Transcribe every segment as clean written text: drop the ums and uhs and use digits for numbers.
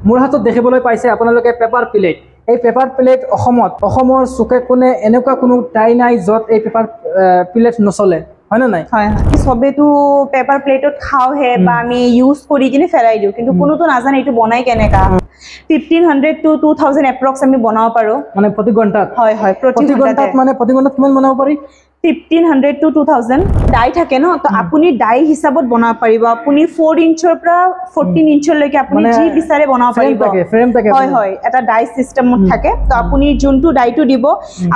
মোৰ হাতত দেখিবলৈ পাইছে আপোনালোকে পেপাৰ প্লেট। এই পেপাৰ প্লেট অসমৰ চুকে কোণে এনেকুৱা কোনো ঠাই নাই য'ত এই পেপাৰ প্লেট নচলে, হয় না নাই? হয় সবেতো পেপাৰ প্লেটত খাওঁহে বা আমি ইউজ কৰি কিনে ফেলাই দিওঁ, কিন্তু কোনোতো নাজানে এইটো বনাই কেনেকা। 1500 to 2000 এপ্ৰক্স আমি বনাব পাৰো, মানে প্ৰতি ঘণ্টাত। হয় হয়, প্ৰতি ঘণ্টাত মানে প্ৰতি ঘণ্টাত কিমান বনাব পাৰি? 1500 to 2000 ডাই থাকে ন, তো আপুনি ডাই হিচাপত বনাব পাৰিব। আপুনি 4 ইঞ্চৰ পৰা 14 ইঞ্চলৈকে আপুনি যি বিচাৰে বনাব পাৰিব। হয় হয়, এটা ডাই চিষ্টেমত থাকে। তো আপুনি যোনটো ডাইটো দিব,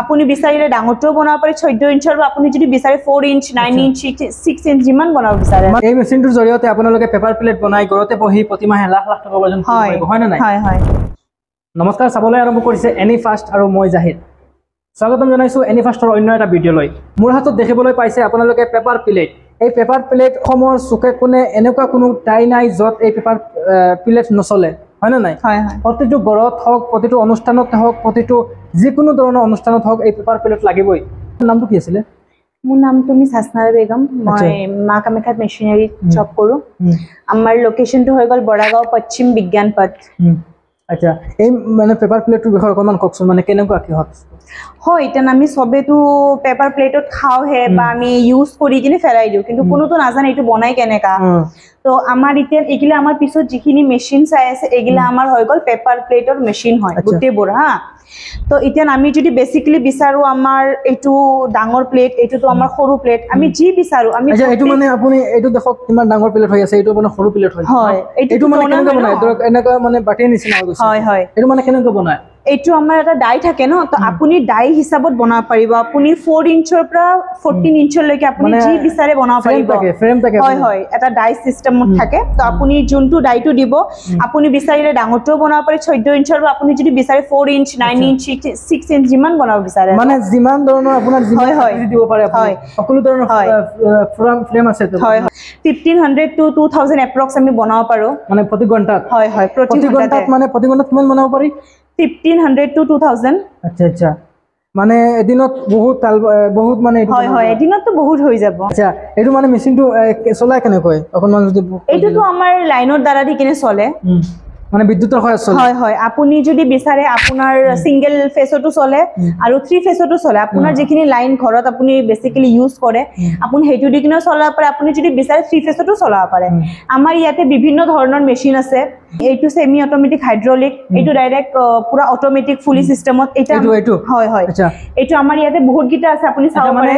আপুনি বিচাৰিলে ডাঙৰটোও বনাব পাৰে 14 ইঞ্চৰ, বা আপুনি যদি বিচাৰে 4 ইঞ্চ 9 ইঞ্চ 6 ইঞ্চ যিমান বনাব বিচাৰে। এই মেচিনটোৰ জৰিয়তে আপোনালোকে পেপাৰ প্লেট বনাই ঘৰতে বহি প্ৰতিমাহে লাখ লাখ টকা উপাৰ্জন কৰিব পাৰিব, হয় না নাই? হয় হয়। নমস্কাৰ, চাবলৈ আৰম্ভ কৰিছে এনি ফাষ্ট আৰু মই জাহিদ। স্বাগতম জনাইছোঁ এনি ফাষ্টৰ অন্য এটা ভিডিঅ'লৈ। মোৰ হাতত দেখিবলৈ পাইছে আপোনালোকে পেপাৰ প্লেট। এই পেপাৰ প্লেট অসমৰ চুকে কোণে এনেকুৱা কোনো ঠাই নাই য'ত এই পেপাৰ প্লেট নচলে, হয় না নাই? প্ৰতিটো ঘৰত হওক, প্ৰতিটো অনুষ্ঠানত হওক, প্ৰতিটো যিকোনো ধৰণৰ অনুষ্ঠানত হওক এই পেপাৰ প্লেট লাগিবই। নামটো কি আছিলে? মোৰ নামটো মিছ হাছনাৰা বেগম। মই মা কামাখ্যাত মেচিনাৰীত জব কৰোঁ। আমাৰ লোকেশ্যনটো হৈ গ'ল বৰাগাঁও পশ্চিম বিজ্ঞান পথ। আচ্ছা, এই মানে পেপাৰ প্লেটটোৰ বিষয়ে অকণমান কওকচোন, মানে কেনেকুৱা কি হয়? হয়, এতিয়া আমি সবেতো পেপাৰ প্লেটত খাওঁহে বা আমি ইউজ কৰি কিনে ফেলাই দিওঁ, কিন্তু কোনোতো নাজানে এইটো বনাই কেনেকা। তো আমাৰ এতিয়া এইগিলা আমাৰ পিছত যিখিনি মেচিন চাই আছে, এইগিলা আমাৰ হৈ গ'ল পেপাৰ প্লেটৰ মেচিন হয় গোটেইবোৰ। হা, তো এতিয়া আমি যদি বেচিকেলি বিচাৰো আমাৰ এইটো ডাঙৰ প্লেট, এইটোতো আমাৰ সৰু প্লেট, আমি যি বিচাৰো আমি। এইটো মানে আপুনি এইটো দেখক কিমান ডাঙৰ প্লেট হৈ আছে, এইটো মানে সৰু প্লেট হয়। হয়, এইটো মানে কেনেকৈ বনায়? ধৰক এনেকুৱা মানে বাটিৰ নিচিনা হৈ গৈছে। হয় হয়, এইটো মানে কেনেকৈ বনায়? এইটো আমাৰ এটা ডাই থাকে ন, তো আপুনি ডাই হিচাপত বনাব পাৰিব। আপুনি 4 ইঞ্চৰ পৰা 14 ইঞ্চলৈকে আপুনি যি বিচাৰে বনাব পাৰিব। হয় হয়, এটা ডাই চিষ্টেমত থাকে। তো আপুনি যোনটো ডাইটো দিব, আপুনি বিচাৰিলে ডাঙৰটোও বনাব পাৰে 14 ইঞ্চৰ, বা আপুনি যদি বিচাৰে 4 ইঞ্চ 9 ইঞ্চ 6 ইঞ্চ যিমান বনাব বিচাৰে, মানে যিমান ধৰণৰ আপোনাৰ দিব পাৰে। হয়, সকলো ধৰণৰ ফ্ৰেম আছে। হয় হয়, 1500 to 2000 এপ্ৰক্স আমি বনাব পাৰো, মানে প্ৰতি ঘণ্টাত। হয় হয়, প্ৰতি ঘণ্টাত। মানে প্ৰতি ঘণ্টাত কিমান বনাব পাৰি? 1500 to 2000। আচ্ছা আচ্ছা, মানে এদিনত বহুত মানে। হয় হয়, এদিনততো বহুত হৈ যাব। আচ্ছা, এইটো মানে মেচিনটো চলাই কেনেকৈ অকণমান যদি? এইটোতো আমাৰ লাইনৰ দ্বাৰা দি কিনে চলে, মানে বিদ্যুতৰ সহায়ত চলে। হয় হয়, আপুনি যদি বিচাৰে আপোনাৰ সিঙ্গেল ফেজতো চলে আৰু 3 ফেজতো চলে। আপোনাৰ যিখিনি লাইন ঘৰত আপুনি বেসিক্যালি ইউজ কৰে, আপুনি সেইটো দি কিনে চলাব পাৰে। আপুনি যদি বিচাৰে 3 ফেজতো চলাব পাৰে। আমাৰ ইয়াতে বিভিন্ন ধৰণৰ মেচিন আছে। এইটো সেমি অটোমেটিক হাইড্ৰলিক, এইটো ডাইৰেক্ট পুৰা অটোমেটিক ফুলি সিস্টেমত। এইটো হয় হয়, এইটো আমাৰ ইয়াতে বহুত গিটা আছে, আপুনি চাব পাৰে।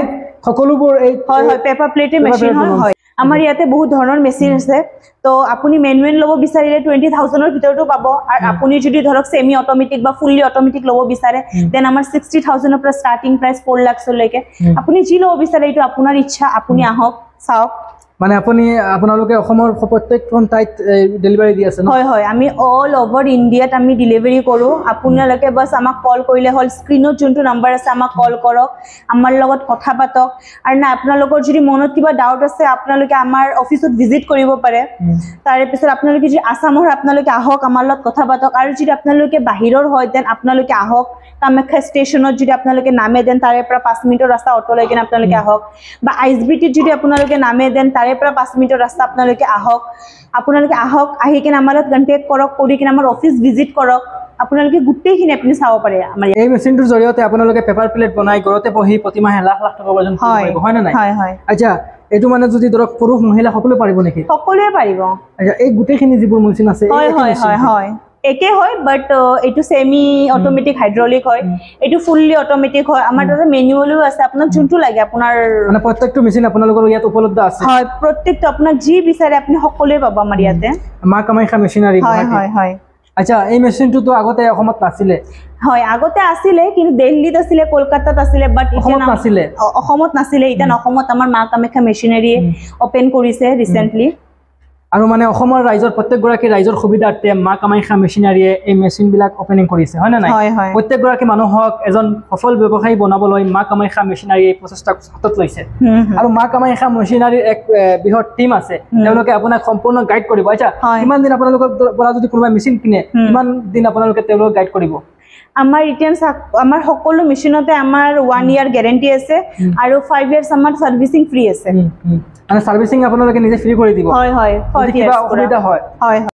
সকলোবোৰ এই হয় হয়, পেপাৰ প্লেটেৰ মেচিন হয়। আমাৰ ইয়াতে বহুত ধৰণৰ মেচিন আছে। তো আপুনি মেনুৱেল ল'ব বিচাৰিলে 20,000 ৰ ভিতৰতো পাব, আৰু আপুনি যদি ধৰক সেমি অটোমেটিক বা ফুলি অটোমেটিক ল'ব বিচাৰে, দেন আমাৰ 60,000 ৰ পৰা ষ্টাৰ্টিং প্ৰাইস 4 লাখলৈকে। আপুনি যি ল'ব বিচাৰে এইটো আপোনাৰ ইচ্ছা, আপুনি আহক চাওক। মানে আপোনালোকে অসমৰ প্ৰত্যেকখন ঠাইত ডেলিভাৰী দি আছে ন? হয় হয়, আমি অল ওভাৰ ইণ্ডিয়াত আমি ডেলিভাৰী কৰোঁ। আপোনালোকে বাছ আমাক কল কৰিলে হ'ল। স্ক্ৰীনত যোনটো নাম্বাৰ আছে আমাক কল কৰক, আমাৰ লগত কথা পাতক। আৰু না আপোনালোকৰ যদি মনত কিবা ডাউট আছে, আপোনালোকে আমাৰ অফিচত ভিজিট কৰিব পাৰে। তাৰে পিছত আপোনালোকে যদি আসামৰ আপোনালোকে আহক, আমাৰ লগত কথা পাতক। আৰু যদি আপোনালোকে বাহিৰৰ হয়, দেন আপোনালোকে আহক কামাখ্যা ষ্টেচনত। যদি আপোনালোকে নামে, দেন তাৰে পৰা 5 মিনিটৰ ৰাস্তা অটো লৈ কিনে আপোনালোকে আহক। বা ISBTত যদি আপোনালোকে নামে, দেন তাৰে পৰা 5 মিনিটৰ ৰাস্তা আপোনালোকে আহক। আহি কিনে আমাৰ লগত কণ্টেক্ট কৰক, কৰি কিনে আমাৰ অফিচ ভিজিট কৰক। আপোনালোকে গোটেইখিনি আপুনি চাব পাৰে। আমাৰ এই মেচিনটোৰ জৰিয়তে আপোনালোকে পেপাৰ প্লেট বনাই ঘৰতে বহি প্ৰতিমাহে লাখ লাখ টকা উপাৰ্জন কৰিব পাৰিব, হয় না নাই? হয় হয়। আচ্ছা, এইটো মানে যদি ধৰক পুৰুষ মহিলা সকলোৱে পাৰিব নেকি? সকলোৱে পাৰিব। আচ্ছা, এই গোটেইখিনি যিবোৰ মেচিন আছে হয় হয় হয় হয়, একে হয়, বাট এইটো সেমি অটোমেটিক হাইড্ৰলিক হয়, এইটো ফুললি অটোমেটিক হয়। আমাৰ তাতে মেনুৱেলো আছে, আপোনাক যোনটো লাগে আপোনাৰ। মানে প্ৰত্যেকটো মেচিন আপোনালোকৰ ইয়াত উপলব্ধ আছে? হয়, প্ৰত্যেকটো আপোনাক যি বিচাৰে আপুনি সকলোৱে পাব আমাৰ ইয়াতে। মা কামাখ্যা মেচিনাৰী। হয় হয় হয়। আচ্ছা, এই মেচিনটোতো আগতে অসমত নাছিলে? হয়, আগতে আছিলে, কিন্তু দিল্লীত আছিলে, কলকাতাত আছিলে, বাট অসমত নাছিলে। এতিয়া অসমত আমাৰ মা কামাখ্যা মেচিনাৰী ওপেন কৰিছে ৰিসেন্টলি। আৰু মানে অসমৰ ৰাইজৰ প্ৰত্যেকগৰাকী ৰাইজৰ সুবিধাৰ্থে মা কামাখ্যা মেচিনাৰীয়ে এই মেচিনবিলাক ওপেনিং কৰিছে, হয় নে নাই? প্ৰত্যেকগৰাকী মানুহক এজন সফল ব্যৱসায়ী বনাবলৈ মা কামাখ্যা মেচিনাৰীয়ে প্ৰচেষ্টা হাতত লৈছে। আৰু মা কামাখ্যা মেচিনাৰীৰ এক বৃহৎ টিম আছে, তেওঁলোকে আপোনাক সম্পূৰ্ণ গাইড কৰিব। আচ্ছা, কিমান দিন আপোনালোকৰ পৰা যদি কোনোবা মেচিন কিনে, কিমান দিন আপোনালোকে তেওঁলোকক গাইড কৰিব? আমাৰ সকলো মেচিনতে আমাৰ 1 ইয়াৰ গ্যাৰান্টি আছে, আৰু 5 ইয়াৰ্স আমাৰ সাৰ্ভিসিং ফ্ৰী আছে। মানে সাৰ্ভিসিং আপোনালোকে নিজে ফ্ৰী কৰি দিব? হয় হয়, কিবা অসুবিধা হয়? হয়।